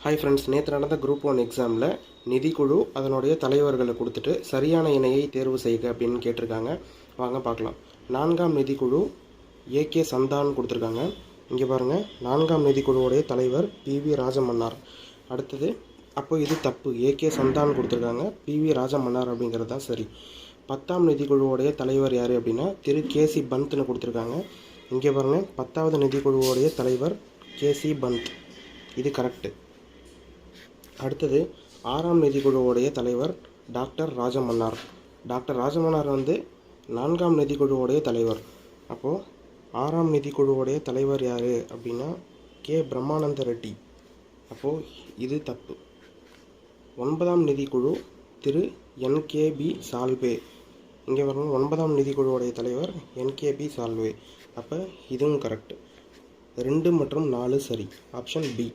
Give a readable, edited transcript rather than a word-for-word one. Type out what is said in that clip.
Hi friends, நேற்று நடந்த group 1 எக்ஸாமில் நிதிக்குழு அதனுடைய தலைவர்களை கொடுத்துட்டு சரியான இணையை தேர்வு செய்க அப்படின்னு கேட்டிருக்காங்க. வாங்க பார்க்கலாம். 4ஆம் நிதிக்குழு ஏகே சந்தான் கொடுத்துருக்காங்க. இங்கே பாருங்கள், 4ஆம் நிதிக்குழுவுடைய தலைவர் PV ராஜமன்னார். அடுத்தது, அப்போ இது தப்பு. ஏகே சந்தான் கொடுத்துருக்காங்க, PV ராஜமன்னார் அப்படிங்கிறது தான் சரி. 10ஆம் நிதிக்குழுவுடைய தலைவர் யார் அப்படின்னா திரு KC பந்த்னு கொடுத்துருக்காங்க. இங்கே பாருங்கள், 10வது நிதிக்குழுவுடைய தலைவர் KC பந்த், இது கரெக்டு. அடுத்தது, 6ஆம் நிதிக்குழுவுடைய தலைவர் டாக்டர் ராஜமன்னார். டாக்டர் ராஜமன்னார் 4ஆம் நிதிக்குழுவுடைய தலைவர். அப்போது 6ஆம் நிதிக்குழுவுடைய தலைவர் யார் அப்படின்னா கே பிரம்மானந்த ரெட்டி. அப்போது இது தப்பு. 9ஆம் நிதிக்குழு திரு NKB சால்வே. இங்கே வரணும், 9ஆம் நிதிக்குழுவுடைய தலைவர் NKB சால்வே. அப்போ இதுவும் கரெக்டு. 2 மற்றும் 4 சரி. Option B.